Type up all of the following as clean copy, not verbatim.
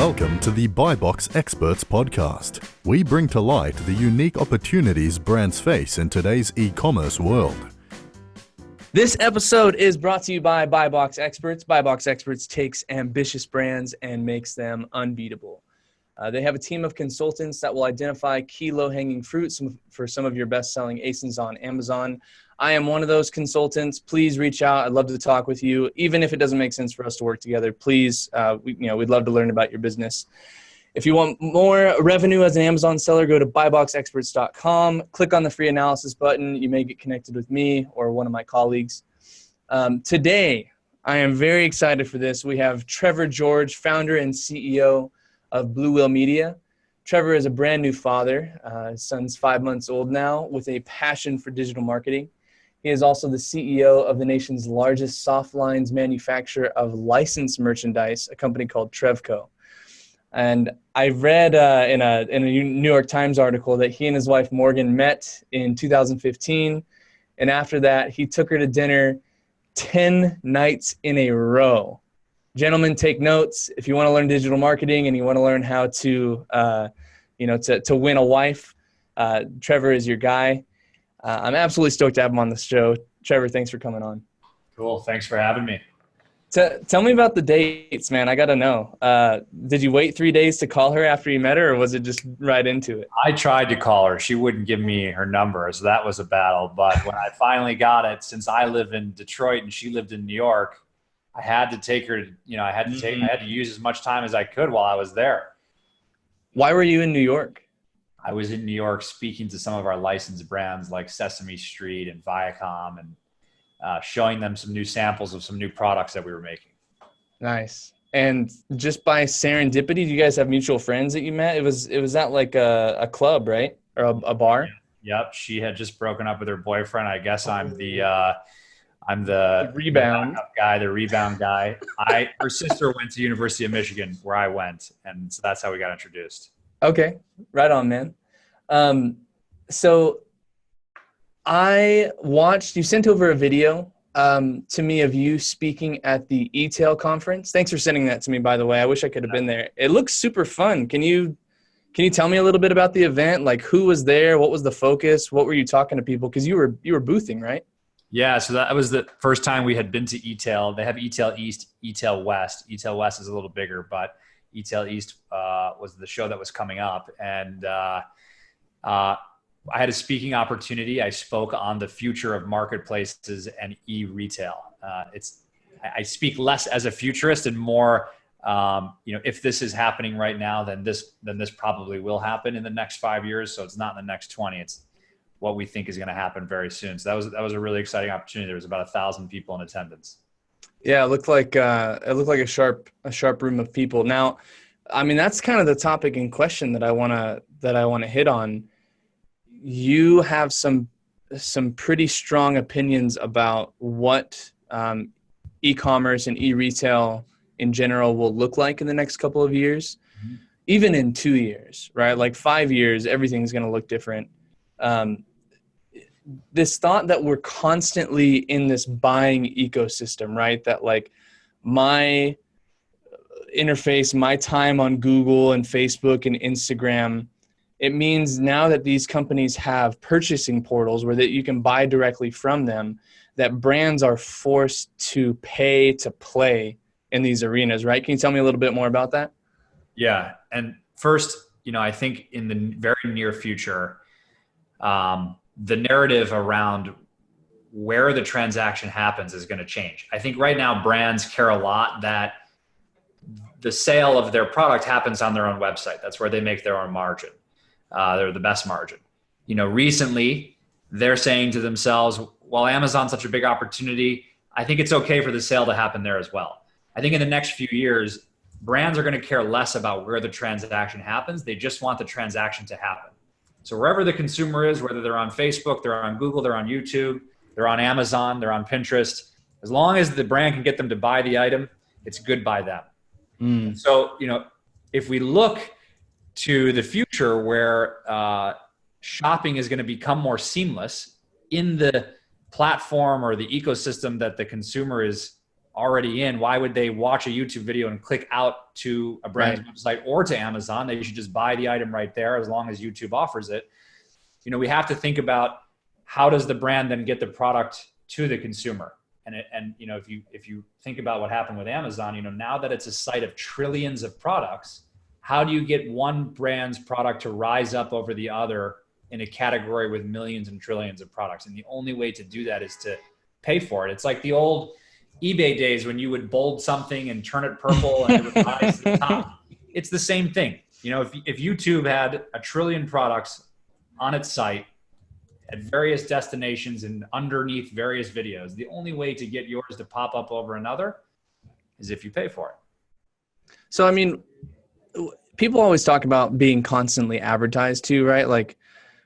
Welcome to the Buy Box Experts podcast. We bring to light the unique opportunities brands face in today's e-commerce world. This episode is brought to you by Buy Box Experts. Buy Box Experts takes ambitious brands and makes them unbeatable. They have a team of consultants that will identify key low-hanging fruits for some of your best-selling ASINs on Amazon. I am one of those consultants. Please reach out. I'd love to talk with you. Even if it doesn't make sense for us to work together, please, we'd love to learn about your business. If you want more revenue as an Amazon seller, go to buyboxexperts.com. Click on the free analysis button. You may get connected with me or one of my colleagues. Today, I am very excited for this. We have Trevor George, founder and CEO of Blue Whale Media. Trevor is a brand new father. His son's 5 months old now with a passion for digital marketing. He is also the CEO of the nation's largest soft lines manufacturer of licensed merchandise, a company called Trevco. And I read in a New York Times article that he and his wife Morgan met in 2015. And after that, he took her to dinner 10 nights in a row. Gentlemen, take notes. If you want to learn digital marketing and you want to learn how to win a wife, Trevor is your guy. I'm absolutely stoked to have him on the show. Trevor, thanks for coming on. Cool. Thanks for having me. Tell me about the dates, man. I got to know. Did you wait 3 days to call her after you met her, or was it just right into it? I tried to call her. She wouldn't give me her number, so that was a battle. But when I finally got it, since I live in Detroit and she lived in New York, I had to take her, I had to use as much time as I could while I was there. Why were you in New York? I was in New York speaking to some of our licensed brands like Sesame Street and Viacom and showing them some new samples of some new products that we were making. Nice. And just by serendipity, do you guys have mutual friends that you met? It was at like a club, right? Or a bar? Yep. She had just broken up with her boyfriend. I guess I'm the rebound guy, the rebound guy. Her sister went to University of Michigan where I went. And so that's how we got introduced. Okay. Right on, man. So I watched, you sent over a video to me of you speaking at the e-tail conference. Thanks for sending that to me, by the way. I wish I could have been there. It looks super fun. Can you tell me a little bit about the event? Like, who was there? What was the focus? What were you talking to people? Because you were boothing, right? Yeah, so that was the first time we had been to e-tail. They have e-tail East, e-tail West. E-tail West is a little bigger, but e-tail East was the show that was coming up. And I had a speaking opportunity. I spoke on the future of marketplaces and e-retail. I speak less as a futurist and more, if this is happening right now, then this probably will happen in the next 5 years. So it's not in the next 20. It's what we think is going to happen very soon. So that was a really exciting opportunity. There was about 1,000 people in attendance. Yeah, it looked like a sharp room of people. Now, I mean, that's kind of the topic in question that I want to hit on. You have some pretty strong opinions about what e-commerce and e-retail in general will look like in the next couple of years, even in 2 years, right? Like 5 years, everything's going to look different. This thought that we're constantly in this buying ecosystem, right? That like my interface, my time on Google and Facebook and Instagram, it means now that these companies have purchasing portals where that you can buy directly from them, that brands are forced to pay to play in these arenas, right? Can you tell me a little bit more about that? Yeah. And first, I think in the very near future, the narrative around where the transaction happens is going to change. I think right now brands care a lot that the sale of their product happens on their own website. That's where they make their own margin. They're the best margin. Recently they're saying to themselves, well, Amazon's such a big opportunity, I think it's okay for the sale to happen there as well. I think in the next few years, brands are going to care less about where the transaction happens. They just want the transaction to happen. So wherever the consumer is, whether they're on Facebook, they're on Google, they're on YouTube, they're on Amazon, they're on Pinterest, as long as the brand can get them to buy the item, it's good by them. So, if we look to the future where shopping is going to become more seamless in the platform or the ecosystem that the consumer is already in. Why would they watch a YouTube video and click out to a brand's website or to Amazon? They should just buy the item right there as long as YouTube offers it. We have to think about how does the brand then get the product to the consumer? And if you think about what happened with Amazon, now that it's a site of trillions of products, how do you get one brand's product to rise up over the other in a category with millions and trillions of products? And the only way to do that is to pay for it. It's like the old eBay days when you would bold something and turn it purple and it would rise to the top. It's the same thing. If YouTube had a trillion products on its site at various destinations and underneath various videos, the only way to get yours to pop up over another is if you pay for it. So, people always talk about being constantly advertised to, right? Like,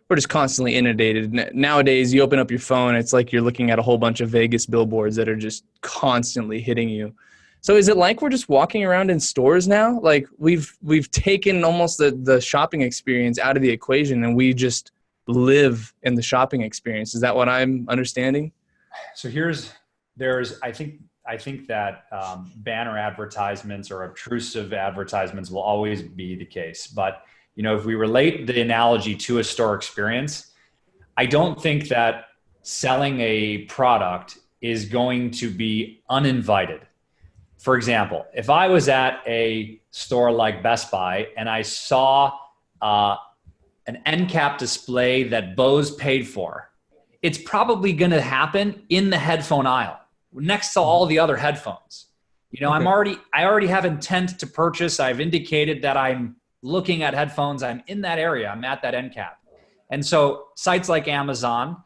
we're just constantly inundated. Nowadays, you open up your phone, it's like you're looking at a whole bunch of Vegas billboards that are just constantly hitting you. So is it like we're just walking around in stores now? Like we've taken almost the shopping experience out of the equation and we just live in the shopping experience. Is that what I'm understanding? So I think that banner advertisements or obtrusive advertisements will always be the case. But if we relate the analogy to a store experience, I don't think that selling a product is going to be uninvited. For example, if I was at a store like Best Buy and I saw an end cap display that Bose paid for, it's probably going to happen in the headphone aisle next to all the other headphones. Okay. I already have intent to purchase. I've indicated that I'm looking at headphones. I'm in that area. I'm at that end cap. And so sites like Amazon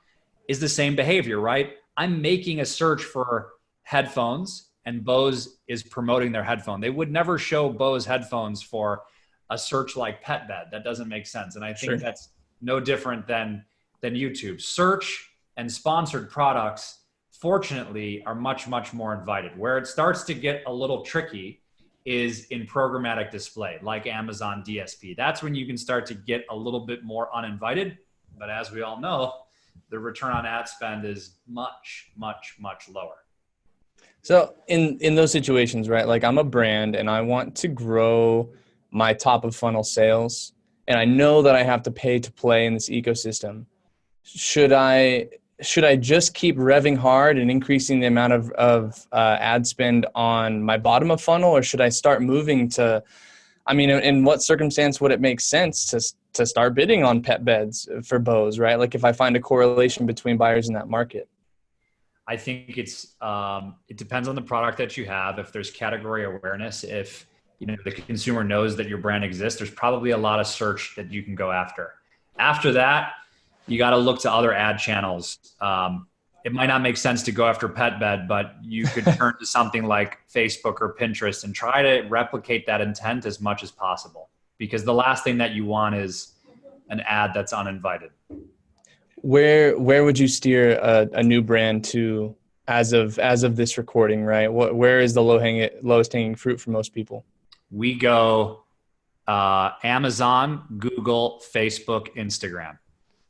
is the same behavior, right? I'm making a search for headphones and Bose is promoting their headphone. They would never show Bose headphones for a search like pet bed. That doesn't make sense. And I think that's no different than YouTube. Search and sponsored products, fortunately, are much, much more invited. Where it starts to get a little tricky is in programmatic display, like Amazon DSP. That's when you can start to get a little bit more uninvited. But as we all know, the return on ad spend is much, much, much lower. So in those situations, right, like I'm a brand and I want to grow my top of funnel sales, and I know that I have to pay to play in this ecosystem. Should I just keep revving hard and increasing the amount of ad spend on my bottom of funnel, or should I start moving to, in what circumstance would it make sense to start bidding on pet beds for Bose, right? Like if I find a correlation between buyers in that market. I think it depends on the product that you have. If there's category awareness, if the consumer knows that your brand exists, there's probably a lot of search that you can go after. After that, you got to look to other ad channels. It might not make sense to go after pet bed, but you could turn to something like Facebook or Pinterest and try to replicate that intent as much as possible. Because the last thing that you want is an ad that's uninvited. Where would you steer a new brand to as of this recording, right? Where is the lowest hanging fruit for most people? We go Amazon, Google, Facebook, Instagram.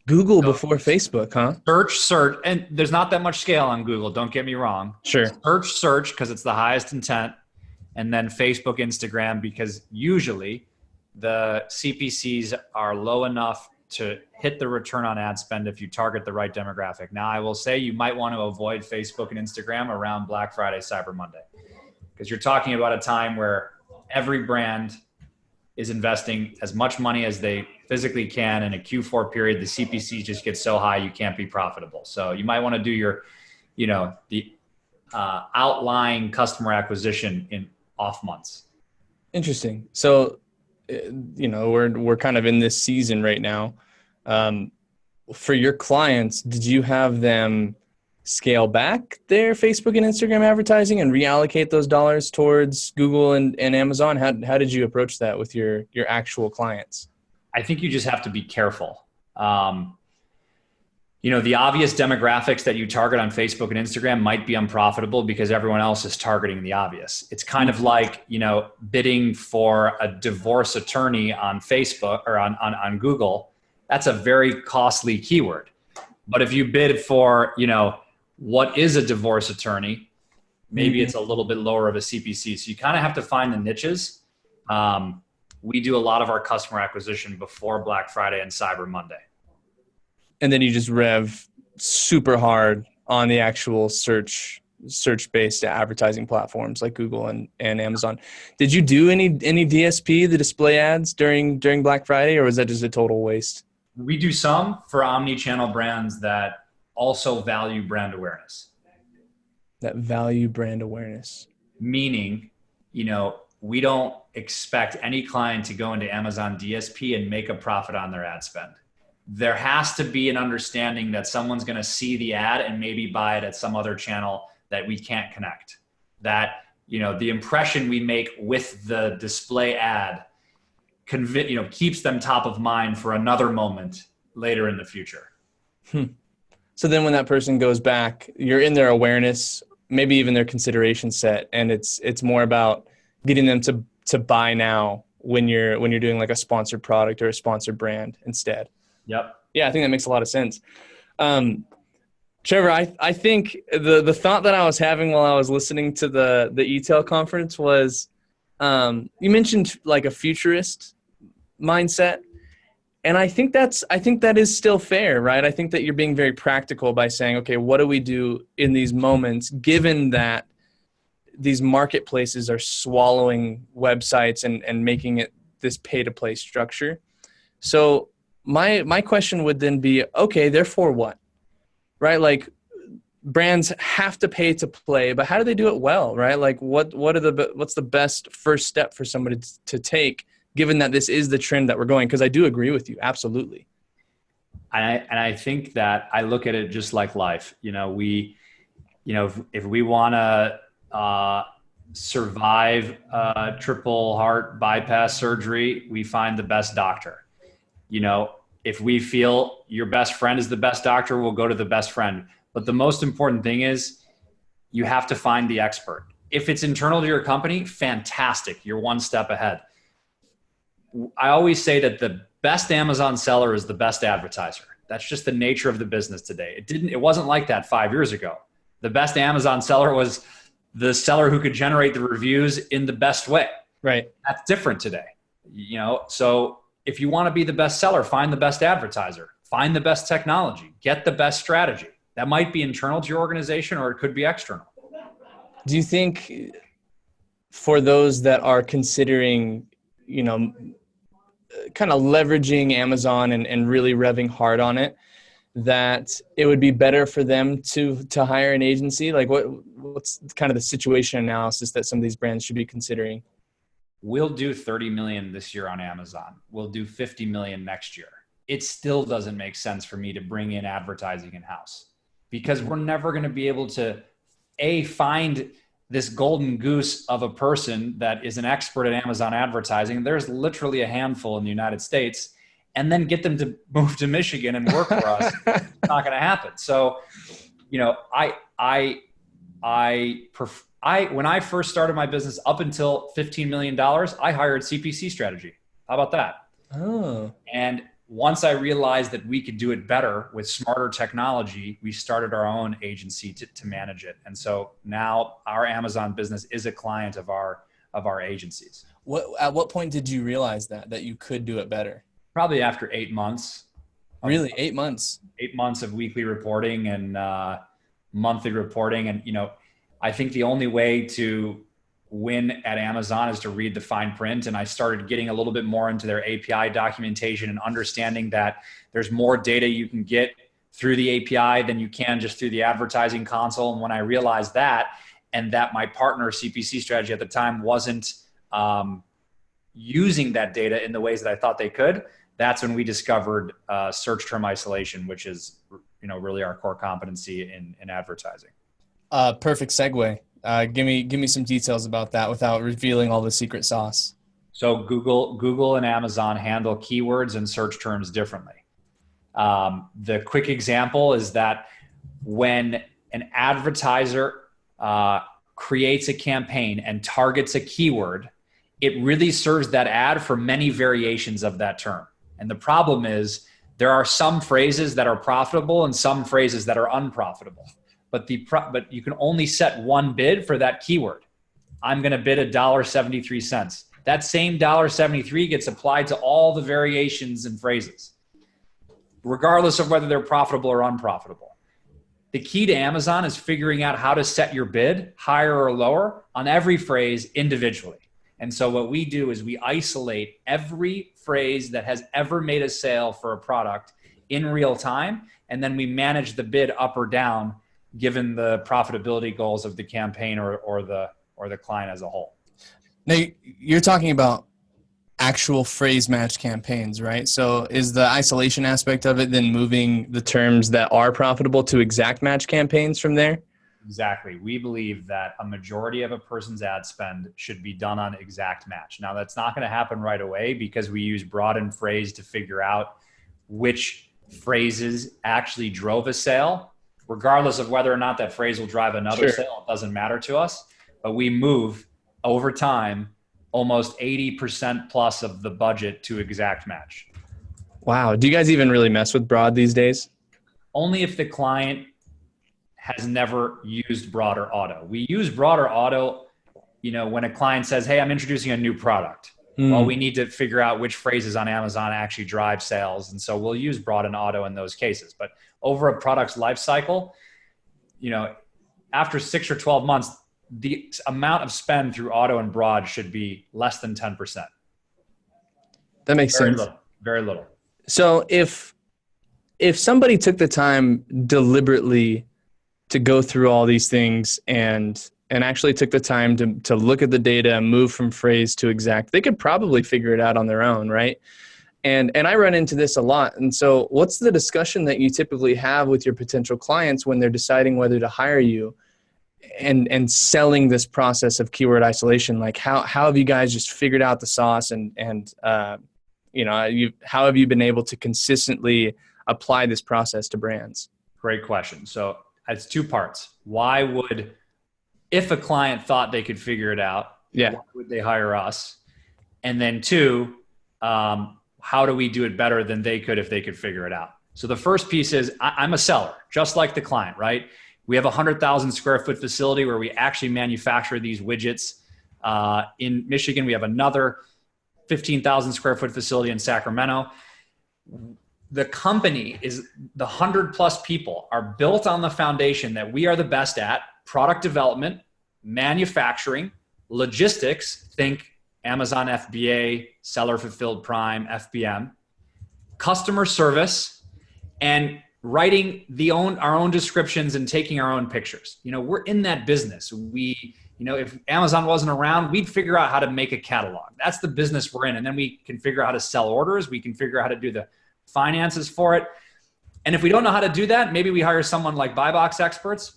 Google before Facebook, huh? Search, and there's not that much scale on Google, don't get me wrong. Sure. Search because it's the highest intent, and then Facebook, Instagram, because usually the CPCs are low enough to hit the return on ad spend if you target the right demographic. Now, I will say you might want to avoid Facebook and Instagram around Black Friday, Cyber Monday, because you're talking about a time where every brand is investing as much money as they physically can in a Q4 period. The CPC just gets so high, you can't be profitable. So you might want to do your, the outlying customer acquisition in off months. Interesting. So, we're kind of in this season right now. For your clients, did you have them scale back their Facebook and Instagram advertising and reallocate those dollars towards Google and Amazon? How did you approach that with your actual clients? I think you just have to be careful. The obvious demographics that you target on Facebook and Instagram might be unprofitable because everyone else is targeting the obvious. It's kind of like, bidding for a divorce attorney on Facebook or on Google. That's a very costly keyword. But if you bid for, what is a divorce attorney, Maybe it's a little bit lower of a CPC. So you kind of have to find the niches. We do a lot of our customer acquisition before Black Friday and Cyber Monday. And then you just rev super hard on the actual search-based advertising platforms like Google and Amazon. Did you do any DSP, the display ads during Black Friday, or was that just a total waste? We do some for omni-channel brands that also value brand awareness. That value brand awareness. Meaning, we don't expect any client to go into Amazon DSP and make a profit on their ad spend. There has to be an understanding that someone's going to see the ad and maybe buy it at some other channel that we can't connect. That, the impression we make with the display ad keeps them top of mind for another moment later in the future. So then when that person goes back, you're in their awareness, maybe even their consideration set, and it's more about getting them to buy now when you're doing like a sponsored product or a sponsored brand instead. Yep. Yeah, I think that makes a lot of sense. Trevor, I think the thought that I was having while I was listening to the e-tail conference was, you mentioned like a futurist mindset. And I think that is still fair, right? I think that you're being very practical by saying, okay, what do we do in these moments, given that these marketplaces are swallowing websites and making it this pay-to-play structure? So my question would then be, okay, therefore what? Right? Like brands have to pay to play, but how do they do it well, right? Like what's the best first step for somebody to take, given that this is the trend that we're going? Because I do agree with you. Absolutely. And I think that I look at it just like life. If we want to survive triple heart bypass surgery, we find the best doctor. If we feel your best friend is the best doctor, we'll go to the best friend. But the most important thing is you have to find the expert. If it's internal to your company, fantastic. You're one step ahead. I always say that the best Amazon seller is the best advertiser. That's just the nature of the business today. It wasn't like that 5 years ago. The best Amazon seller was the seller who could generate the reviews in the best way. Right. That's different today. So if you want to be the best seller, find the best advertiser, find the best technology, get the best strategy. That might be internal to your organization or it could be external. Do you think for those that are considering, kind of leveraging Amazon and really revving hard on it, that it would be better for them to hire an agency? Like what's kind of the situation analysis that some of these brands should be considering? We'll do 30 million this year on Amazon. We'll do 50 million next year. It still doesn't make sense for me to bring in advertising in-house because we're never going to be able to find this golden goose of a person that is an expert at Amazon advertising. There's literally a handful in the United States, and then get them to move to Michigan and work for us. It's not going to happen. So, when I first started my business up until $15 million, I hired CPC strategy. How about that? Oh. And once I realized that we could do it better with smarter technology, we started our own agency to manage it. And so now our Amazon business is a client of our agencies. At what point did you realize that you could do it better? Probably after 8 months. Really? 8 months? 8 months of weekly reporting and monthly reporting. And, I think the only way to win at Amazon is to read the fine print. And I started getting a little bit more into their API documentation and understanding that there's more data you can get through the API than you can just through the advertising console. And when I realized that, and that my partner CPC strategy at the time wasn't using that data in the ways that I thought they could, that's when we discovered search term isolation, which is, really our core competency in advertising. Perfect segue. Give me some details about that without revealing all the secret sauce. So Google and Amazon handle keywords and search terms differently. The quick example is that when an advertiser creates a campaign and targets a keyword, it really serves that ad for many variations of that term. And the problem is there are some phrases that are profitable and some phrases that are unprofitable. but you can only set one bid for that keyword. I'm going to bid $1.73. That same $1.73 gets applied to all the variations and phrases, regardless of whether they're profitable or unprofitable. The key to Amazon is figuring out how to set your bid higher or lower on every phrase individually. And so what we do is we isolate every phrase that has ever made a sale for a product in real time, and then we manage the bid up or down given the profitability goals of the campaign or the client as a whole. Now, you're talking about actual phrase match campaigns, right? So is the isolation aspect of it then moving the terms that are profitable to exact match campaigns from there? Exactly. We believe that a majority of a person's ad spend should be done on exact match. Now, that's not going to happen right away because we use broadened phrase to figure out which phrases actually drove a sale. Regardless of whether or not that phrase will drive another sale, it doesn't matter to us. But we move over time almost 80% plus of the budget to exact match. Wow. Do you guys even really mess with broad these days? Only if the client has never used broader auto. We use broader auto, when a client says, hey, I'm introducing a new product. Well, we need to figure out which phrases on Amazon actually drive sales. And so we'll use broad and auto in those cases. But over a product's life cycle, after 6 or 12 months, the amount of spend through auto and broad should be less than 10%. That makes sense. Very little. So if somebody took the time deliberately to go through all these things and actually took the time to look at the data and move from phrase to exact, they could probably figure it out on their own, right? And I run into this a lot. And so what's the discussion that you typically have with your potential clients when they're deciding whether to hire you and selling this process of keyword isolation? Like how have you guys just figured out the sauce and how have you been able to consistently apply this process to brands? Great question. So it's two parts. If a client thought they could figure it out, why would they hire us? And then two, how do we do it better than they could if they could figure it out? So the first piece is I'm a seller, just like the client, right? We have a 100,000 square foot facility where we actually manufacture these widgets. In Michigan, we have another 15,000 square foot facility in Sacramento. The company is the 100 plus people are built on the foundation that we are the best at product development, manufacturing, logistics, think Amazon FBA, seller fulfilled prime, FBM, customer service, and writing our own descriptions and taking our own pictures. We're in that business. If Amazon wasn't around, we'd figure out how to make a catalog. That's the business we're in. And then we can figure out how to sell orders. We can figure out how to do the finances for it. And if we don't know how to do that, maybe we hire someone like buy box experts.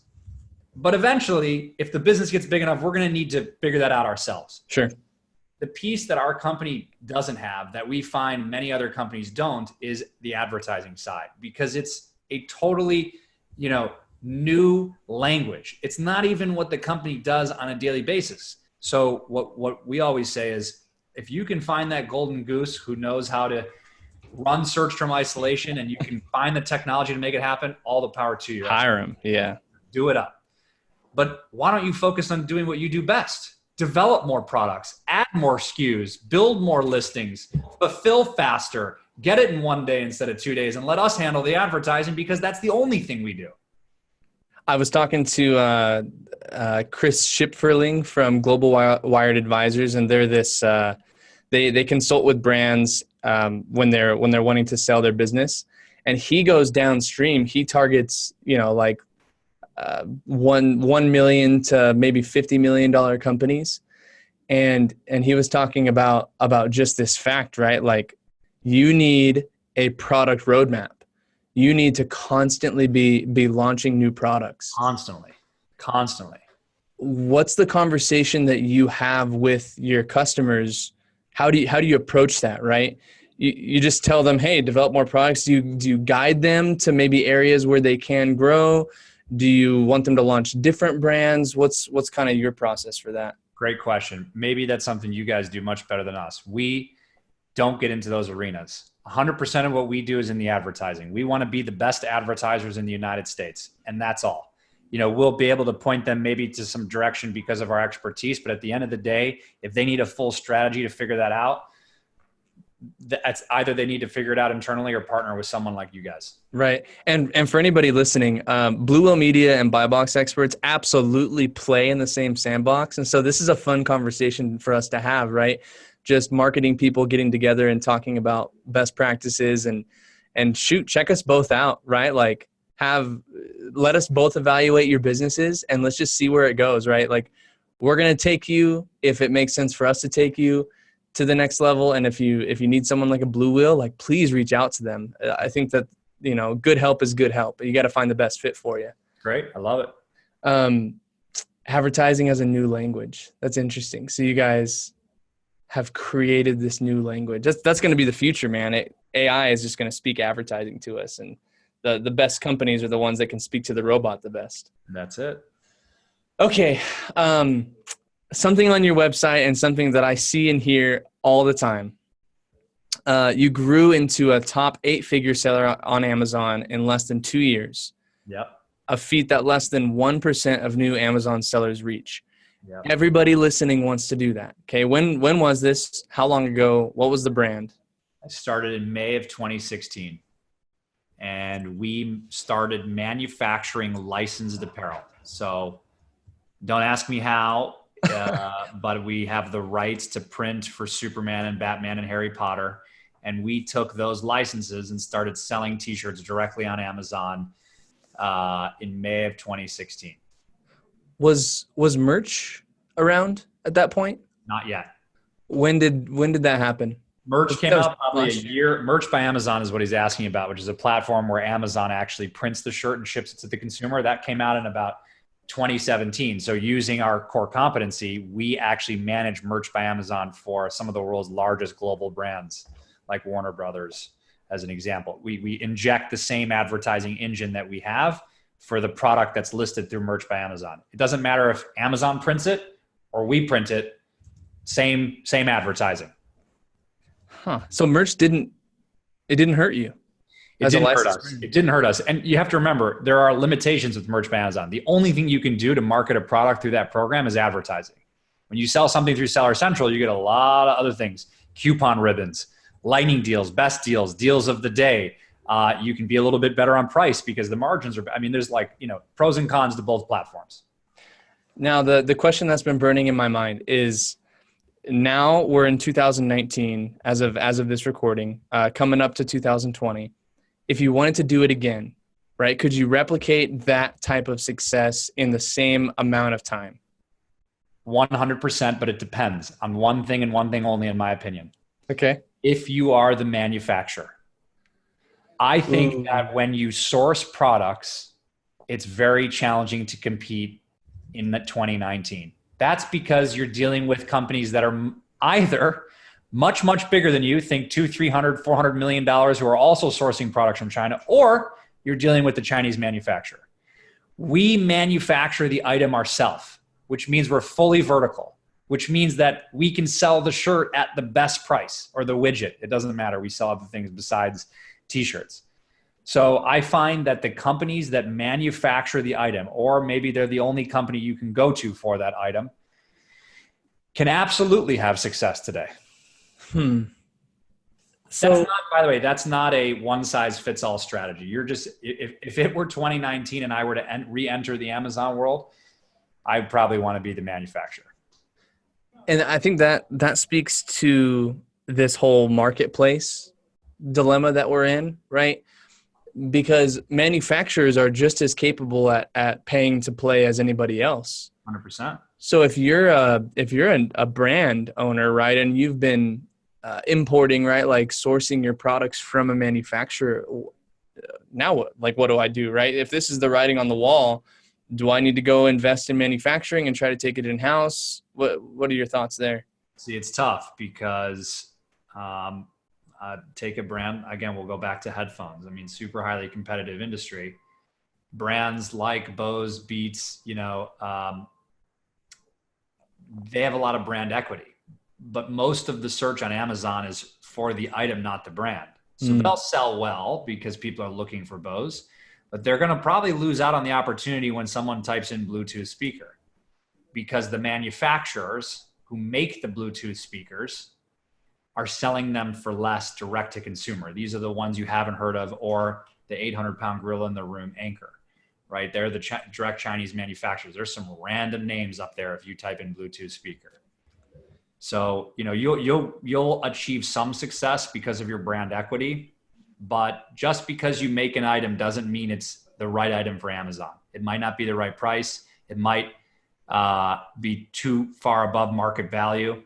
But eventually, if the business gets big enough, we're going to need to figure that out ourselves. Sure. The piece that our company doesn't have that we find many other companies don't is the advertising side, because it's a totally, new language. It's not even what the company does on a daily basis. So what we always say is, if you can find that golden goose who knows how to run search term isolation and you can find the technology to make it happen, all the power to you. Hire them. Yeah. Do it up. But why don't you focus on doing what you do best? Develop more products, add more SKUs, build more listings, fulfill faster, get it in 1 day instead of 2 days, and let us handle the advertising, because that's the only thing we do. I was talking to Chris Schipferling from Global Wired Advisors, and they're this. They consult with brands when they're wanting to sell their business, and he goes downstream. He targets 1 million to maybe $50 million companies, and he was talking about just this fact, right? Like, you need a product roadmap. You need to constantly be launching new products. Constantly. What's the conversation that you have with your customers? How do you approach that, right? You just tell them, hey, develop more products. Do you guide them to maybe areas where they can grow? Do you want them to launch different brands? What's kind of your process for that? Great question. Maybe that's something you guys do much better than us. We don't get into those arenas. 100% of what we do is in the advertising. We want to be the best advertisers in the United States, and that's all. we'll be able to point them maybe to some direction because of our expertise. But at the end of the day, if they need a full strategy to figure that out, that's either they need to figure it out internally or partner with someone like you guys. Right. And for anybody listening, Blue Whale Media and Buy Box Experts absolutely play in the same sandbox. And so this is a fun conversation for us to have, right? Just marketing people getting together and talking about best practices and shoot, check us both out, right? Like let us both evaluate your businesses and let's just see where it goes, right? Like we're going to take you, if it makes sense for us to take you to the next level. And if you need someone like a Blue Whale, like please reach out to them. I think that, good help is good help, but you got to find the best fit for you. Great. I love it. Advertising as a new language. That's interesting. So you guys have created this new language. That's going to be the future, man. AI is just going to speak advertising to us, and the best companies are the ones that can speak to the robot the best. That's it. Okay. Something on your website and something that I see and hear all the time. You grew into a top 8-figure seller on Amazon in less than 2 years. Yep. A feat that less than 1% of new Amazon sellers reach. Yep. Everybody listening wants to do that. Okay. When was this? How long ago? What was the brand? I started in May of 2016, and we started manufacturing licensed apparel. So don't ask me how, but we have the rights to print for Superman and Batman and Harry Potter. And we took those licenses and started selling t-shirts directly on Amazon in May of 2016. Was merch around at that point? Not yet. When did that happen? Merch came out probably a year. Merch by Amazon is what he's asking about, which is a platform where Amazon actually prints the shirt and ships it to the consumer. That came out in about 2017. So using our core competency, we actually manage merch by Amazon for some of the world's largest global brands like Warner Brothers, as an example. We inject the same advertising engine that we have for the product that's listed through merch by Amazon. It doesn't matter if Amazon prints it or we print it, same advertising. Huh. So merch didn't hurt you? It didn't hurt us. It didn't hurt us. And you have to remember, there are limitations with merch by Amazon. The only thing you can do to market a product through that program is advertising. When you sell something through Seller Central, you get a lot of other things: coupon ribbons, lightning deals, best deals, deals of the day. You can be a little bit better on price because the margins are, there's pros and cons to both platforms. Now, the question that's been burning in my mind is, now we're in 2019 as of this recording, coming up to 2020. If you wanted to do it again, right, could you replicate that type of success in the same amount of time? 100%, but it depends on one thing and one thing only, in my opinion. Okay. If you are the manufacturer. I think that when you source products, it's very challenging to compete in 2019. That's because you're dealing with companies that are either much, much bigger than you, think $200, $300, $400 million, who are also sourcing products from China, or you're dealing with the Chinese manufacturer. We manufacture the item ourselves, which means we're fully vertical, which means that we can sell the shirt at the best price, or the widget. It doesn't matter. We sell other things besides t-shirts. So I find that the companies that manufacture the item, or maybe they're the only company you can go to for that item, can absolutely have success today. So that's not, by the way, that's not a one-size-fits-all strategy. You're just, if it were 2019 and I were to re-enter the Amazon world, I probably want to be the manufacturer. And I think that speaks to this whole marketplace dilemma that we're in, right? Because manufacturers are just as capable at paying to play as anybody else. 100%. So if you're a brand owner, right, and you've been importing, right, like sourcing your products from a manufacturer, now what do I do, right? If this is the writing on the wall, do I need to go invest in manufacturing and try to take it in-house? What are your thoughts there? See, it's tough because take a brand, again, we'll go back to headphones. Super highly competitive industry. Brands like Bose, Beats, they have a lot of brand equity. But most of the search on Amazon is for the item, not the brand. So they'll sell well because people are looking for Bose. but they're going to probably lose out on the opportunity when someone types in Bluetooth speaker, because the manufacturers who make the Bluetooth speakers are selling them for less direct to consumer. These are the ones you haven't heard of, or the 800-pound gorilla in the room, Anchor, right? They're the direct Chinese manufacturers. There's some random names up there if you type in Bluetooth speaker. So, you'll achieve some success because of your brand equity, but just because you make an item doesn't mean it's the right item for Amazon. It might not be the right price. It might be too far above market value.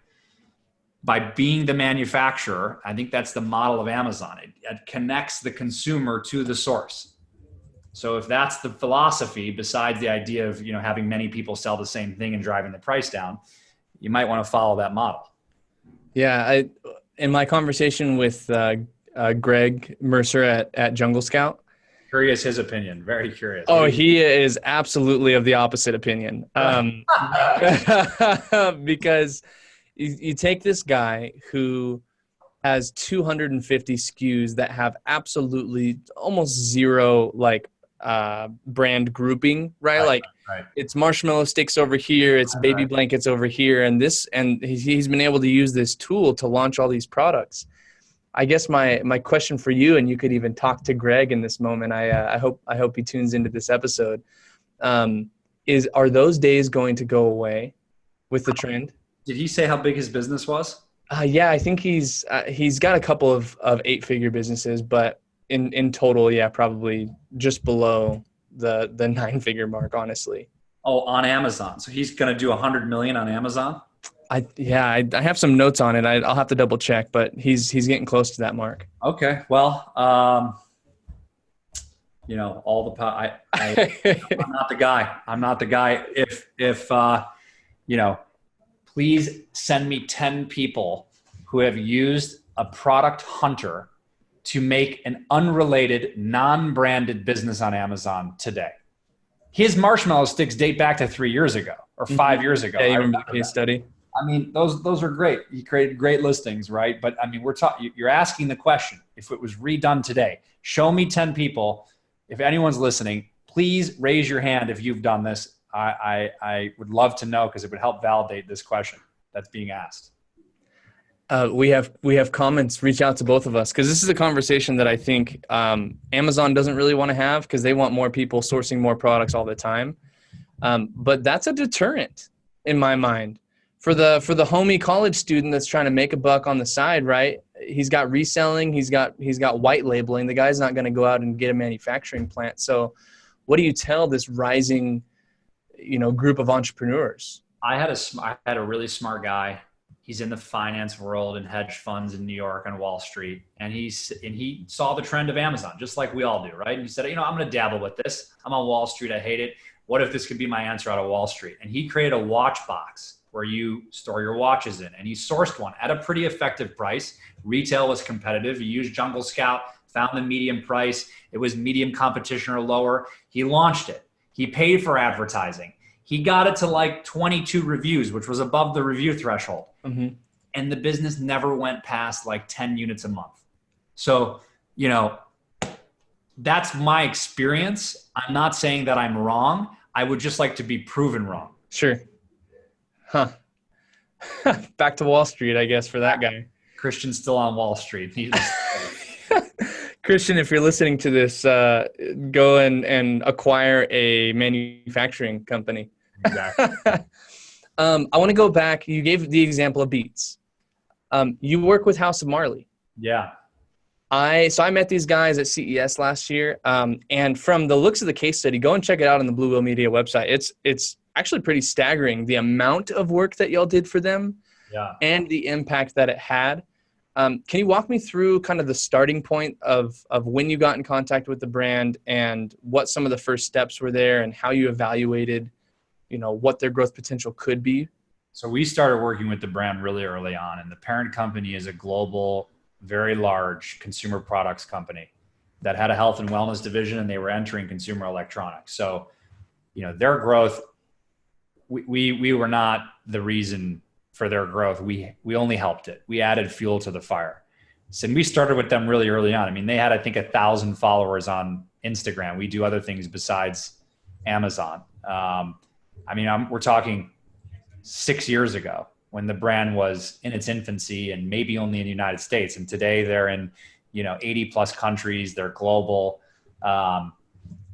By being the manufacturer, I think that's the model of Amazon. It connects the consumer to the source. So if that's the philosophy, besides the idea of having many people sell the same thing and driving the price down, you might want to follow that model. Yeah, in my conversation with Greg Mercer at Jungle Scout. Curious his opinion. Very curious. Oh, he is absolutely of the opposite opinion. Because you take this guy who has 250 SKUs that have absolutely almost zero brand grouping, right? Right. It's marshmallow sticks over here, it's baby blankets over here, and he's been able to use this tool to launch all these products. I guess my question for you, and you could even talk to Greg in this moment. I hope he tunes into this episode. Are those days going to go away with the trend? Did he say how big his business was? Yeah, I think he's got a couple of 8-figure businesses, but in total, yeah, probably just below the 9-figure mark, honestly. Oh, on Amazon. So he's going to do 100 million on Amazon? I have some notes on it. I'll have to double check, but he's getting close to that mark. Okay. Well, all the I'm not the guy. I'm not the guy. If please send me 10 people who have used a product hunter to make an unrelated, non-branded business on Amazon today. His marshmallow sticks date back to 3 years ago or 5 years ago. Yeah, you remember the case study? I mean, those are great. You created great listings, right? But I mean, you're asking the question, if it was redone today, show me 10 people. If anyone's listening, please raise your hand if you've done this. I would love to know, because it would help validate this question that's being asked. We have comments. Reach out to both of us, because this is a conversation that I think Amazon doesn't really want to have, because they want more people sourcing more products all the time. But that's a deterrent in my mind for the homie college student that's trying to make a buck on the side, right? He's got reselling, he's got white labeling. The guy's not going to go out and get a manufacturing plant. So what do you tell this rising, group of entrepreneurs? I had a really smart guy. He's in the finance world and hedge funds in New York on Wall Street. And he saw the trend of Amazon, just like we all do, right? And he said, I'm going to dabble with this. I'm on Wall Street. I hate it. What if this could be my answer out of Wall Street? And he created a watch box where you store your watches in. And he sourced one at a pretty effective price. Retail was competitive. He used Jungle Scout, found the medium price. It was medium competition or lower. He launched it. He paid for advertising. He got it to like 22 reviews, which was above the review threshold. Mm-hmm. And the business never went past like 10 units a month. So, that's my experience. I'm not saying that I'm wrong. I would just like to be proven wrong. Sure. Huh. Back to Wall Street, I guess, for that guy. Christian's still on Wall Street. Christian, if you're listening to this, go and acquire a manufacturing company. Exactly. I want to go back. You gave the example of Beats. You work with House of Marley. Yeah. I met these guys at CES last year. And from the looks of the case study, go and check it out on the Blue Whale Media website. It's actually pretty staggering, the amount of work that y'all did for them. Yeah. And the impact that it had. Can you walk me through kind of the starting point of when you got in contact with the brand and what some of the first steps were there and how you evaluated, what their growth potential could be? So we started working with the brand really early on, and the parent company is a global, very large consumer products company that had a health and wellness division, and they were entering consumer electronics. So, their growth, we were not the reason for their growth. We only helped it. We added fuel to the fire. So we started with them really early on. I mean, they had, I think, 1,000 followers on Instagram. We do other things besides Amazon. We're talking 6 years ago when the brand was in its infancy and maybe only in the United States. And today they're in, 80 plus countries. They're global.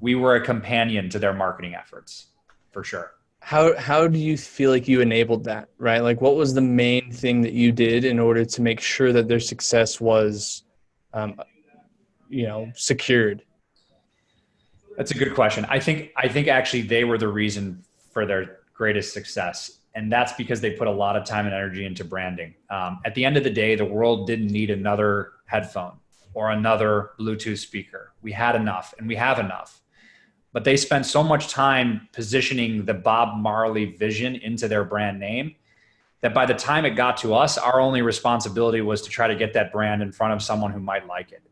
We were a companion to their marketing efforts for sure. How do you feel like you enabled that, right? Like, what was the main thing that you did in order to make sure that their success was, secured? That's a good question. I think actually they were the reason for their greatest success. And that's because they put a lot of time and energy into branding. At the end of the day, the world didn't need another headphone or another Bluetooth speaker. We had enough, and we have enough. But they spent so much time positioning the Bob Marley vision into their brand name that by the time it got to us, our only responsibility was to try to get that brand in front of someone who might like it.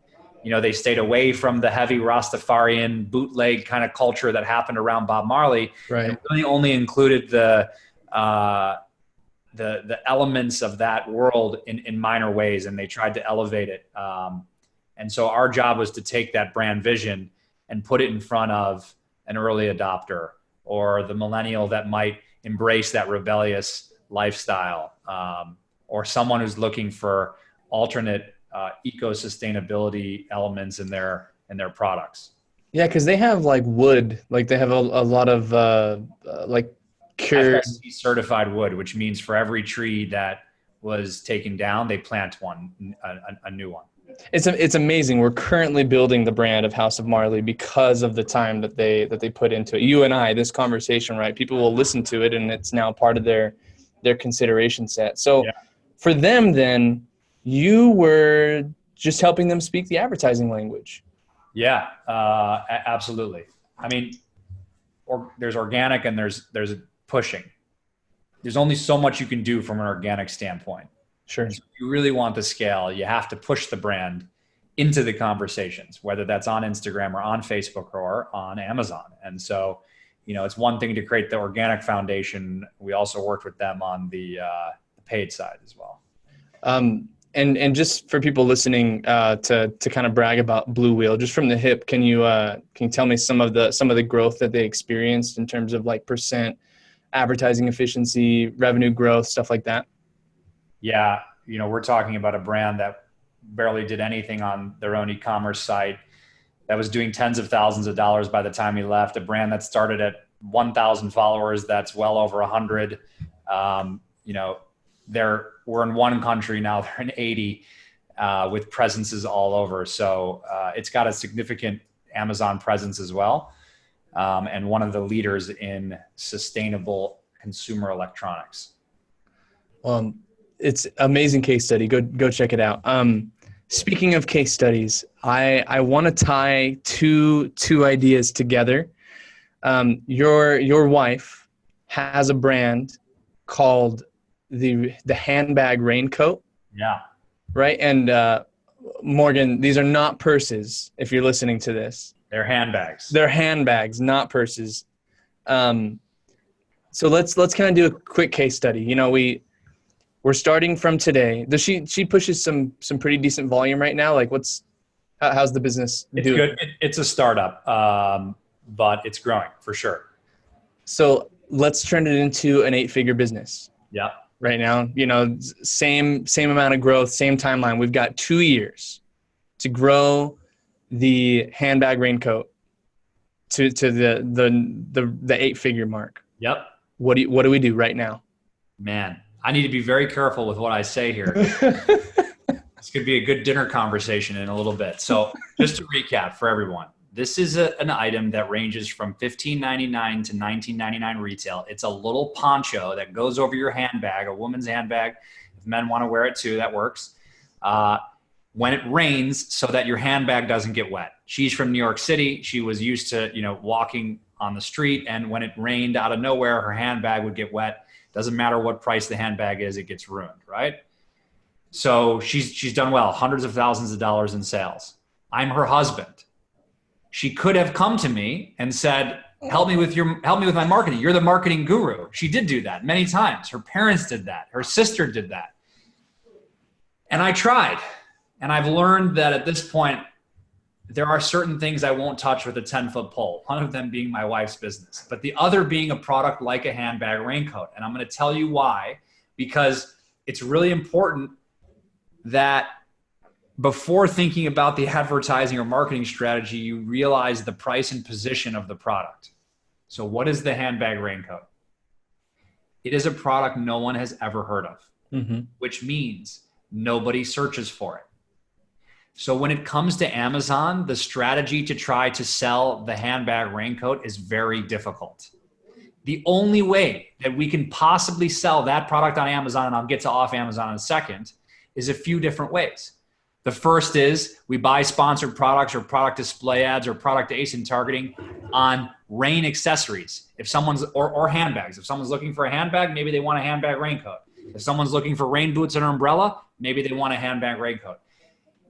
They stayed away from the heavy Rastafarian bootleg kind of culture that happened around Bob Marley. Right. And really only included the elements of that world in minor ways, and they tried to elevate it. And so our job was to take that brand vision and put it in front of an early adopter or the millennial that might embrace that rebellious lifestyle, or someone who's looking for alternate eco-sustainability elements in their products. Yeah, because they have like wood, like they have a lot of like cured FSC certified wood, which means for every tree that was taken down, they plant a new one. It's amazing. We're currently building the brand of House of Marley because of the time that they put into it. You and I, this conversation, right? People will listen to it, and it's now part of their consideration set. So for them, then you were just helping them speak the advertising language. Yeah, absolutely. I mean, there's organic and there's pushing. There's only so much you can do from an organic standpoint. Sure. So if you really want to scale, you have to push the brand into the conversations, whether that's on Instagram or on Facebook or on Amazon. And so, it's one thing to create the organic foundation. We also worked with them on the paid side as well. And just for people listening, to kind of brag about Blue Wheel, just from the hip, can you tell me some of the growth that they experienced in terms of like percent advertising efficiency, revenue growth, stuff like that? Yeah. We're talking about a brand that barely did anything on their own e-commerce site, that was doing tens of thousands of dollars by the time he left, a brand that started at 1,000 followers. That's well over 100. We're in one country now, they're in 80, with presences all over. So it's got a significant Amazon presence as well. And one of the leaders in sustainable consumer electronics. It's amazing case study. Go check it out. Speaking of case studies, I want to tie two ideas together. Your wife has a brand called the handbag raincoat. Yeah. Right. And Morgan, these are not purses. If you're listening to this, they're handbags. They're handbags, not purses. So let's kind of do a quick case study. We're starting from today. She pushes some pretty decent volume right now. Like how's the business doing? It's good. It's a startup, but it's growing for sure. So let's turn it into an 8-figure business. Yeah. Right now, same amount of growth, same timeline. We've got 2 years to grow the handbag raincoat to the 8-figure mark. Yep. What do we do right now? Man, I need to be very careful with what I say here. This could be a good dinner conversation in a little bit. So just to recap for everyone, this is an item that ranges from $15.99 to $19.99 retail. It's a little poncho that goes over your handbag, a woman's handbag. If men want to wear it too, that works. When it rains, so that your handbag doesn't get wet. She's from New York City. She was used to, walking on the street, and when it rained out of nowhere, her handbag would get wet. Doesn't matter what price the handbag is, it gets ruined, right? So she's done well, hundreds of thousands of dollars in sales. I'm her husband. She could have come to me and said, help me with my marketing. You're the marketing guru. She did do that many times. Her parents did that. Her sister did that. And I tried. And I've learned that at this point, there are certain things I won't touch with a 10-foot pole, one of them being my wife's business, but the other being a product like a handbag raincoat. And I'm going to tell you why, because it's really important that before thinking about the advertising or marketing strategy, you realize the price and position of the product. So what is the handbag raincoat? It is a product no one has ever heard of, which means nobody searches for it. So when it comes to Amazon, the strategy to try to sell the handbag raincoat is very difficult. The only way that we can possibly sell that product on Amazon, and I'll get to off Amazon in a second, is a few different ways. The first is we buy sponsored products or product display ads or product ASIN targeting on rain accessories. If someone's, or handbags. If someone's looking for a handbag, maybe they want a handbag raincoat. If someone's looking for rain boots and an umbrella, maybe they want a handbag raincoat.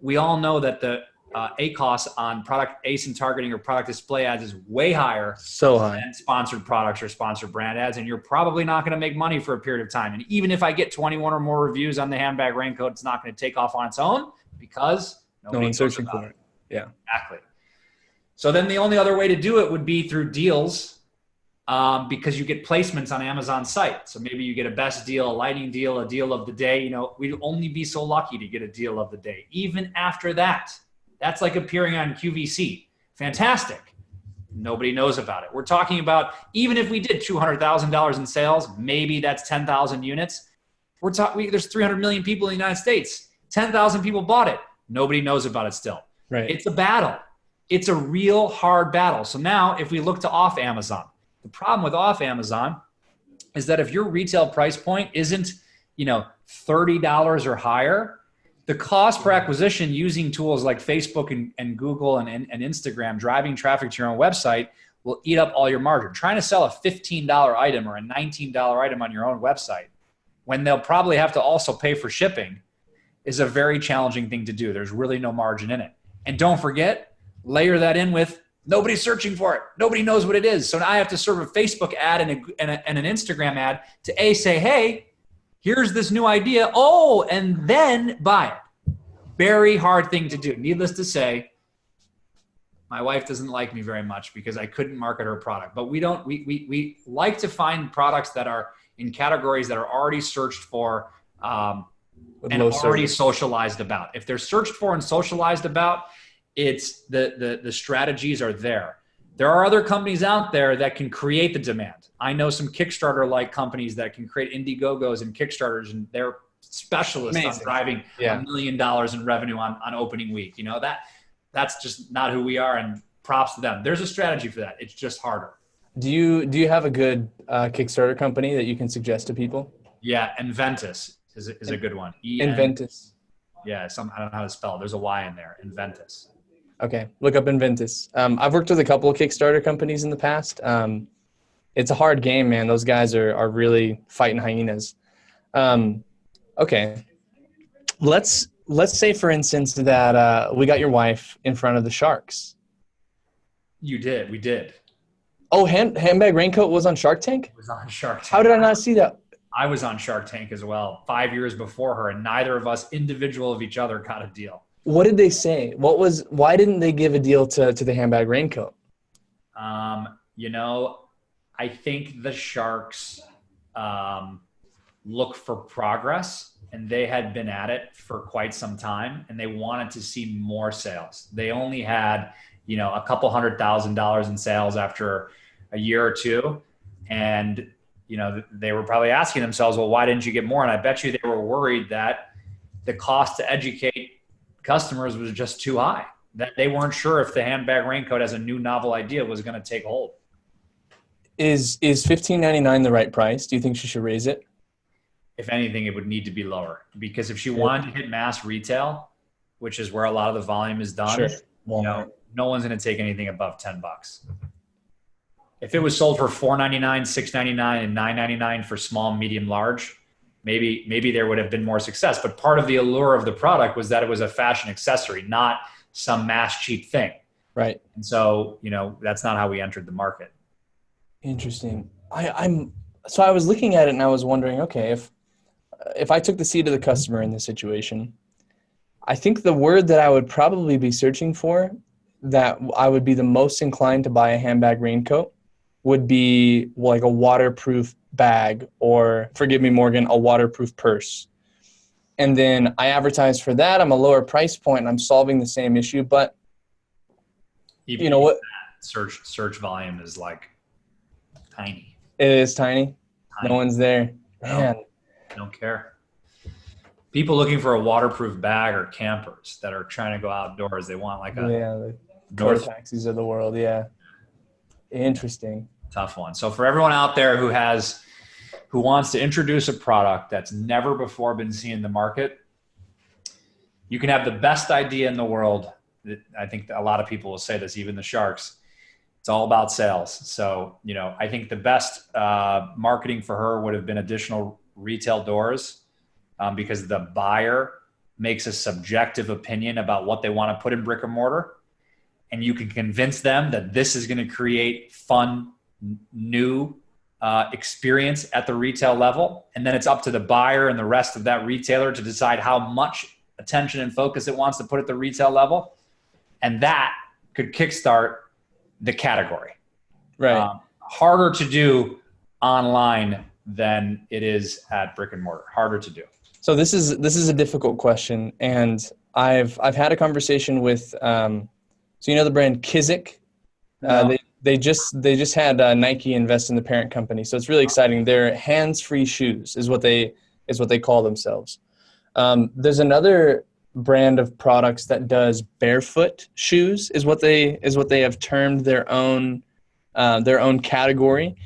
We all know that the ACOS on product ASIN targeting or product display ads is way higher than sponsored products or sponsored brand ads, and you're probably not going to make money for a period of time. And even if I get 21 or more reviews on the handbag raincoat, it's not going to take off on its own because no one's searching for it. Yeah, exactly. So then the only other way to do it would be through deals, because you get placements on Amazon's site. So maybe you get a best deal, a lightning deal, a deal of the day. You know, we'd only be so lucky to get a deal of the day. Even after that, that's like appearing on QVC. Fantastic. Nobody knows about it. We're talking about, even if we did $200,000 in sales, maybe that's 10,000 units. There's 300 million people in the United States. 10,000 people bought it. Nobody knows about it still. Right. It's a battle. It's a real hard battle. So now if we look to off Amazon, the problem with off Amazon is that if your retail price point isn't, $30 or higher, the cost per acquisition using tools like Facebook and Google and Instagram, driving traffic to your own website, will eat up all your margin. Trying to sell a $15 item or a $19 item on your own website, when they'll probably have to also pay for shipping, is a very challenging thing to do. There's really no margin in it. And don't forget, layer that in with nobody's searching for it. Nobody knows what it is. So now I have to serve a Facebook ad and an Instagram ad to say, hey, here's this new idea. Oh, and then buy it. Very hard thing to do. Needless to say, my wife doesn't like me very much because I couldn't market her product. But we like to find products that are in categories that are already searched for and already socialized about. If they're searched for and socialized about, it's the strategies are there. There are other companies out there that can create the demand. I know some Kickstarter-like companies that can create Indiegogos and Kickstarters, and they're specialists on driving $1 million in revenue on opening week. That's just not who we are, and props to them. There's a strategy for that. It's just harder. Do you have a good Kickstarter company that you can suggest to people? Yeah, Inventus is a good one. Inventus. Yeah, I don't know how to spell it. There's a Y in there. Inventus. Okay, look up Inventus. I've worked with a couple of Kickstarter companies in the past. It's a hard game, man. Those guys are really fighting hyenas. Okay, let's say, for instance, that we got your wife in front of the sharks. You did. We did. Oh, handbag raincoat was on Shark Tank? It was on Shark Tank. How did I not see that? I was on Shark Tank as well 5 years before her, and neither of us individual of each other got a deal. What did they say? Why didn't they give a deal to the handbag raincoat? I think the sharks look for progress, and they had been at it for quite some time, and they wanted to see more sales. They only had, a couple $100,000 in sales after a year or two. And, they were probably asking themselves, well, why didn't you get more? And I bet you they were worried that the cost to educate customers was just too high, that they weren't sure if the handbag raincoat as a new novel idea was going to take hold. Is $15.99 the right price? Do you think she should raise it? If anything, it would need to be lower, because if she wanted to hit mass retail, which is where a lot of the volume is done, no one's going to take anything above $10. If it was sold for $4.99, $6.99, and $9.99 for small, medium, large, maybe there would have been more success. But part of the allure of the product was that it was a fashion accessory, not some mass cheap thing. Right. And so, that's not how we entered the market. Interesting. So I was looking at it and I was wondering, okay, if I took the seat of the customer in this situation, I think the word that I would probably be searching for that I would be the most inclined to buy a handbag raincoat would be like a waterproof bag, or, forgive me, Morgan, a waterproof purse. And then I advertise for that. I'm a lower price point and I'm solving the same issue. But Even you know what? Search volume is like tiny. It is tiny. No Tiny. one's there. Man. I don't care. People looking for a waterproof bag or campers that are trying to go outdoors. They want like The North taxis of the world. Yeah. Interesting. tough one. So for everyone out there who wants to introduce a product that's never before been seen in the market, you can have the best idea in the world. I think a lot of people will say this, even the sharks. It's all about sales. So, I think the best marketing for her would have been additional retail doors, because the buyer makes a subjective opinion about what they want to put in brick and mortar. And you can convince them that this is going to create fun, new experience at the retail level. And then it's up to the buyer and the rest of that retailer to decide how much attention and focus it wants to put at the retail level. And that could kickstart the category. Right. Harder to do online than it is at brick and mortar. Harder to do. So this is a difficult question, and I've had a conversation with so the brand Kizik. No. They just had Nike invest in the parent company, so it's really exciting. They're hands-free shoes is what they call themselves. There's another brand of products that does barefoot shoes is what they have termed their own category.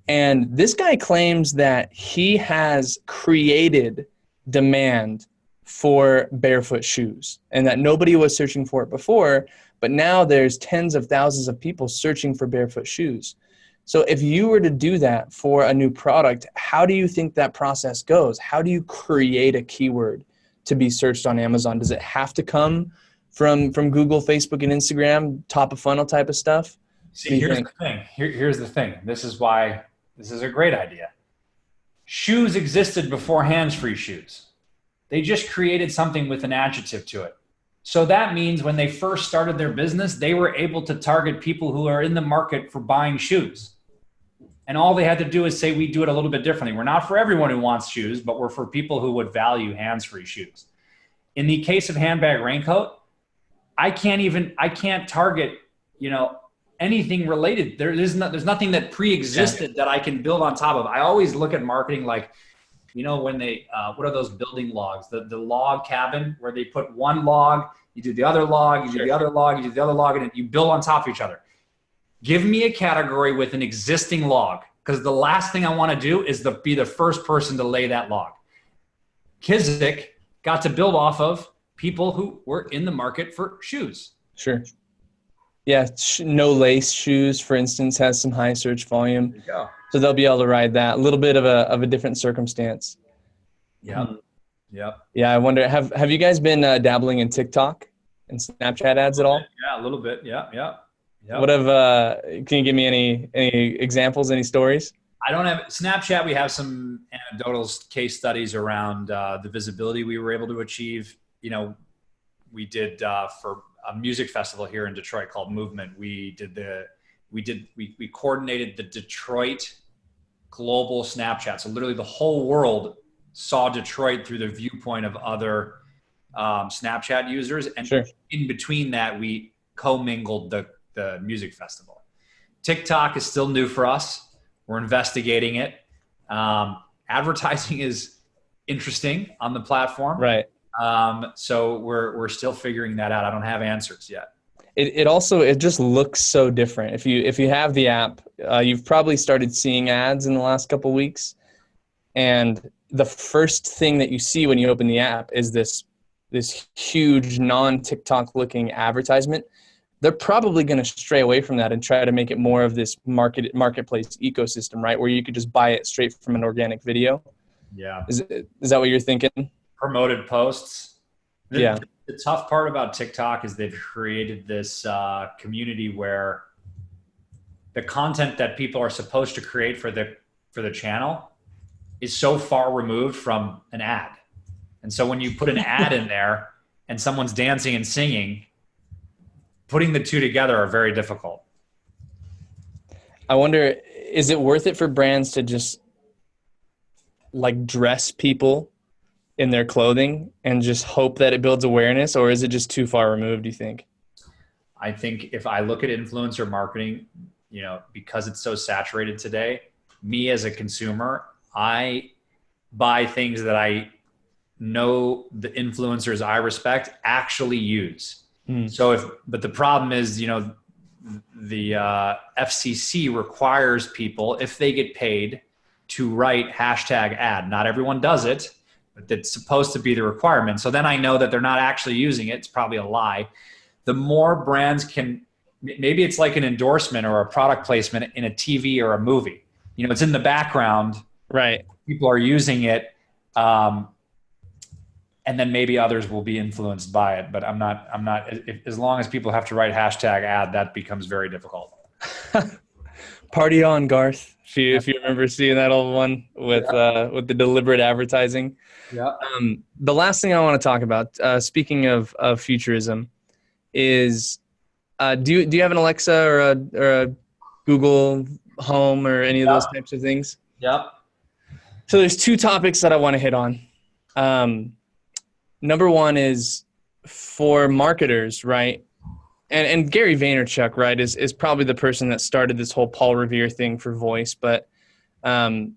And this guy claims that he has created demand for barefoot shoes and that nobody was searching for it before, but now there's tens of thousands of people searching for barefoot shoes. So if you were to do that for a new product, how do you think that process goes? How do you create a keyword to be searched on Amazon? Does it have to come from Google, Facebook, and Instagram, top of funnel type of stuff? See, here's the thing. Here's the thing. This is why this is a great idea. Shoes existed before hands-free shoes. They just created something with an adjective to it. So that means when they first started their business, they were able to target people who are in the market for buying shoes. And all they had to do is say, we do it a little bit differently. We're not for everyone who wants shoes, but we're for people who would value hands-free shoes. In the case of handbag raincoat, I can't target, anything related. There's nothing that pre-existed that I can build on top of. I always look at marketing like, when they, what are those building logs? The log cabin where they put one log, you do the other log, you do the other log, you do the other log, and you build on top of each other. Give me a category with an existing log, because the last thing I want to do is be the first person to lay that log. Kizik got to build off of people who were in the market for shoes. Sure. Yeah, no lace shoes, for instance, has some high search volume. There you go. So they'll be able to ride that. A little bit of a different circumstance. Yep. Yep. Yeah, I wonder, have you guys been dabbling in TikTok and Snapchat ads at all? Yeah, a little bit. Yeah, yeah. Yep. What can you give me any examples, any stories? I don't have Snapchat. We have some anecdotal case studies around the visibility we were able to achieve. We did for a music festival here in Detroit called Movement. We coordinated the Detroit global Snapchat. So literally the whole world saw Detroit through the viewpoint of other Snapchat users. And sure. In between that, we commingled the music festival. TikTok is still new for us. We're investigating it. Advertising is interesting on the platform. Right. So we're still figuring that out. I don't have answers yet. It just looks so different. If you have the app, you've probably started seeing ads in the last couple of weeks, and the first thing that you see when you open the app is this huge non-TikTok looking advertisement. They're probably going to stray away from that and try to make it more of this marketplace ecosystem, right? Where you could just buy it straight from an organic video. Yeah. Is that what you're thinking? Promoted posts. Yeah. The tough part about TikTok is they've created this community where the content that people are supposed to create for the channel is so far removed from an ad. And so when you put an ad in there and someone's dancing and singing, putting the two together are very difficult. I wonder, is it worth it for brands to just like dress people in their clothing and just hope that it builds awareness, or is it just too far removed, do you think? I think if I look at influencer marketing, because it's so saturated today, me as a consumer, I buy things that I know the influencers I respect actually use. But the problem is, the FCC requires people, if they get paid, to write hashtag ad. Not everyone does it, but it's supposed to be the requirement. So then I know that they're not actually using it. It's probably a lie. The more brands can, maybe it's like an endorsement or a product placement in a TV or a movie. It's in the background. Right. People are using it. And then maybe others will be influenced by it. But I'm not, as long as people have to write hashtag ad, that becomes very difficult. Party on, Garth. If you remember seeing that old one with the deliberate advertising. Yeah. The last thing I want to talk about, speaking of futurism, is do you have an Alexa or a Google Home or any of those types of things? Yep. So there's two topics that I want to hit on. Number one is for marketers, right? And Gary Vaynerchuk, right, is probably the person that started this whole Paul Revere thing for voice. But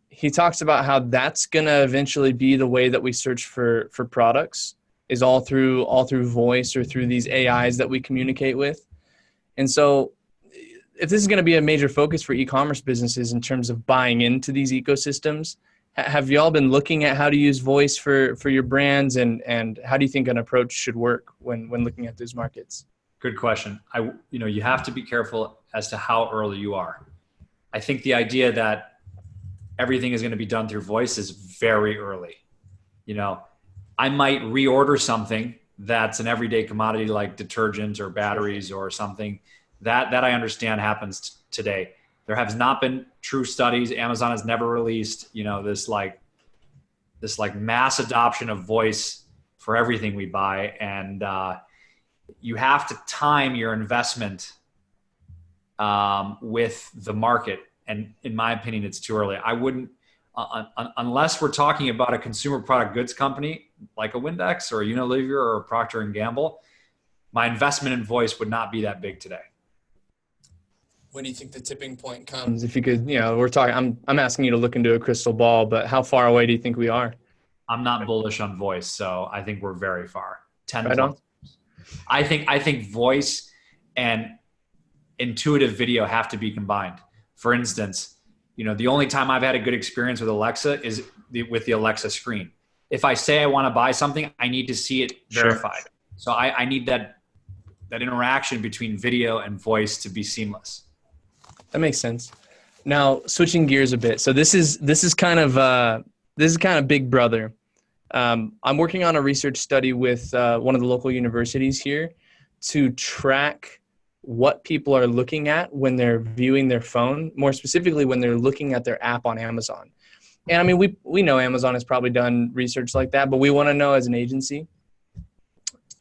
he talks about how that's going to eventually be the way that we search for products, is all through voice or through these AIs that we communicate with. And so if this is going to be a major focus for e-commerce businesses in terms of buying into these ecosystems, have you all been looking at how to use voice for your brands, and how do you think an approach should work when looking at those markets? Good question. You have to be careful as to how early you are. I think the idea that everything is going to be done through voice is very early. I might reorder something that's an everyday commodity like detergent or batteries or something that I understand happens today. There has not been true studies. Amazon has never released, this mass adoption of voice for everything we buy. And you have to time your investment with the market. And in my opinion, it's too early. I wouldn't, unless we're talking about a consumer product goods company like a Windex or a Unilever or a Procter & Gamble, my investment in voice would not be that big today. When do you think the tipping point comes? If you could, we're talking, I'm asking you to look into a crystal ball, but how far away do you think we are? I'm not bullish on voice, so I think we're very far. 10 right on. I think voice and intuitive video have to be combined. For instance, the only time I've had a good experience with Alexa is with the Alexa screen. If I say I want to buy something, I need to see it verified. Sure. So I need that interaction between video and voice to be seamless. That makes sense. Now, switching gears a bit. So this is kind of Big Brother. I'm working on a research study with one of the local universities here to track what people are looking at when they're viewing their phone, more specifically when they're looking at their app on Amazon. And I mean, we know Amazon has probably done research like that, but we want to know as an agency.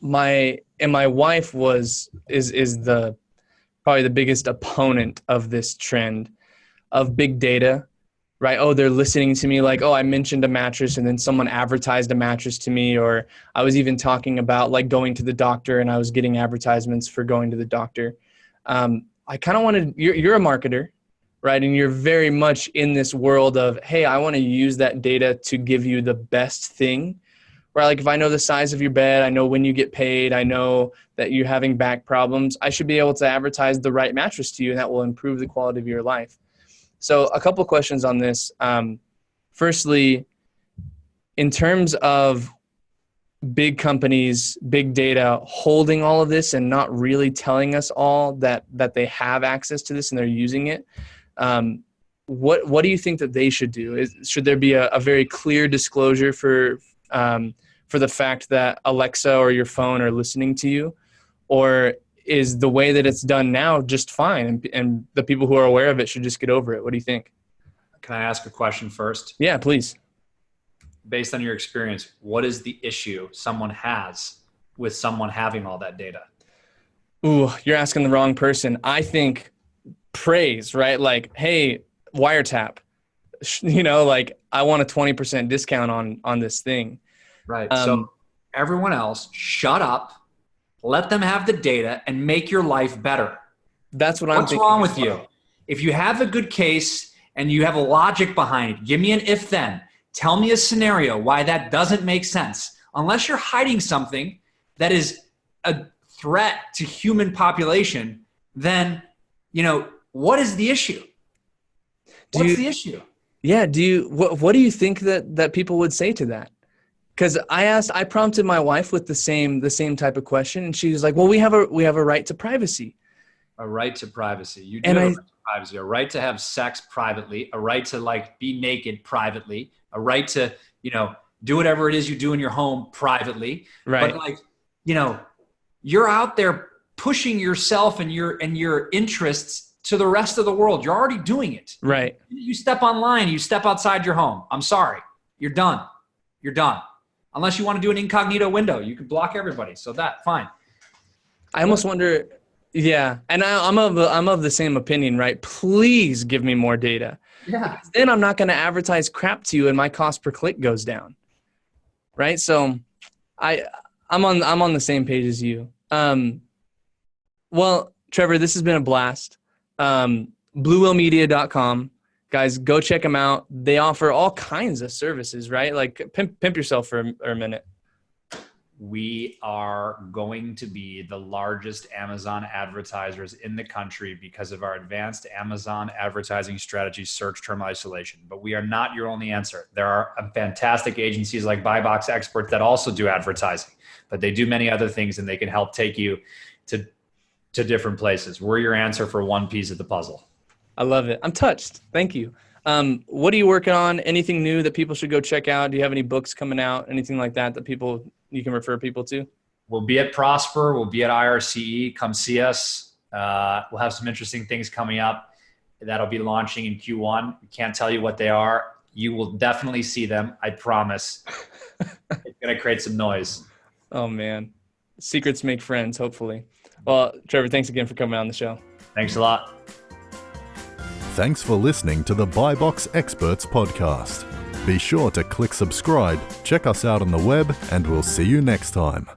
My wife is probably the biggest opponent of this trend of big data, right? Oh, they're listening to me like, oh, I mentioned a mattress and then someone advertised a mattress to me, or I was even talking about like going to the doctor and I was getting advertisements for going to the doctor. I kind of wanted, you're a marketer, right? And you're very much in this world of, hey, I want to use that data to give you the best thing, right? Like if I know the size of your bed, I know when you get paid, I know that you're having back problems, I should be able to advertise the right mattress to you, and that will improve the quality of your life. So a couple of questions on this. Firstly, in terms of big companies, big data holding all of this and not really telling us all that they have access to this and they're using it, what do you think that they should do? Should there be a very clear disclosure for the fact that Alexa or your phone are listening to you? Or is the way that it's done now just fine, and the people who are aware of it should just get over it? What do you think? Can I ask a question first? Yeah, please. Based on your experience, what is the issue someone has with someone having all that data? Ooh, you're asking the wrong person. I think praise, right? Like, hey, wiretap, like I want a 20% discount on this thing. Right. So everyone else, shut up, let them have the data and make your life better. That's what I'm What's thinking. wrong with you? If you have a good case and you have a logic behind it, give me an if then. Tell me a scenario why that doesn't make sense. Unless you're hiding something that is a threat to human population, then, what is the issue? What's the issue? Yeah. What do you think that people would say to that? Because I prompted my wife with the same type of question, and she was like, well, we have a right to privacy. A right to privacy. You do have a right to privacy, a right to have sex privately, a right to be naked privately, a right to, do whatever it is you do in your home privately. Right. But you're out there pushing yourself and your interests to the rest of the world. You're already doing it. Right. You step online, you step outside your home. I'm sorry. You're done. You're done. Unless you want to do an incognito window, you can block everybody. So fine. I almost wonder, yeah. And I'm of the same opinion, right? Please give me more data. Yeah. Because then I'm not going to advertise crap to you and my cost per click goes down. Right. So I'm on the same page as you. Well, Trevor, this has been a blast. BlueWhaleMedia.com. Guys, go check them out. They offer all kinds of services, right? Like pimp yourself for a minute. We are going to be the largest Amazon advertisers in the country because of our advanced Amazon advertising strategy, search term isolation. But we are not your only answer. There are fantastic agencies like BuyBox Experts that also do advertising, but they do many other things and they can help take you to different places. We're your answer for one piece of the puzzle. I love it. I'm touched. Thank you. What are you working on? Anything new that people should go check out? Do you have any books coming out? Anything like that you can refer people to? We'll be at Prosper. We'll be at IRCE. Come see us. We'll have some interesting things coming up that'll be launching in Q1. We can't tell you what they are. You will definitely see them. I promise. It's going to create some noise. Oh, man. Secrets make friends, hopefully. Well, Trevor, thanks again for coming on the show. Thanks a lot. Thanks for listening to the BuyBox Experts podcast. Be sure to click subscribe, check us out on the web, and we'll see you next time.